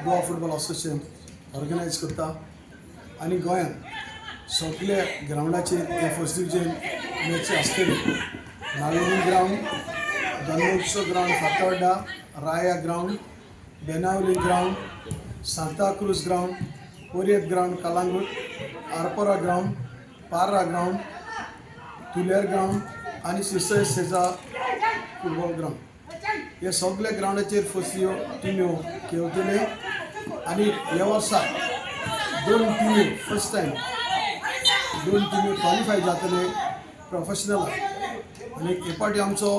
Goa football association organise करता आनी गोंयांत सगळ्या ग्राउंडाचेर हे फर्स्ट डिविजन मॅची आसतली. Navelim ground, Janmotsav ground Fatorda, Raia ground, Benaulim ground, Santacruz ground, ओरियत ground Calangute, Arpora ground, Parra ground, तुलेर ग्राउंड आनी सिसय सेजा फुटबॉल ग्राउंड. हे सगळ्या ग्राउंडाचेर फर्स्ट टिम्यो खेळटले आनी ह्या वर्सा 2 टिमी फर्स्ट टायम 2 टिमी क्वॉलिफाय जातले प्रोफेशनल. आनी हे फावटी आमचो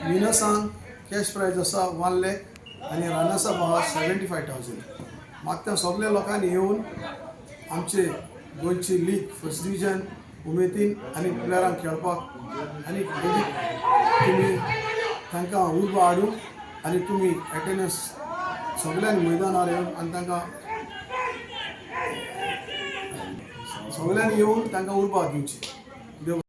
विनर्सांक कॅश प्रायज आसा 1 लाख आनी रनर्सअप आहा 75,000. मागता सगळ्या लोकांनी येवन आमचे गोंयची लीग फर्स्ट डिविजन उमेदीन आनी प्लेयरांक खेळपाक आनी तुमी तांकां उर्बा हाडूंक आनी तुमी एटेंडन्स सगळ्यांनी मैदानार येवन आनी तांकां सगळ्यांनी येवन तांकां उर्बा दिवची.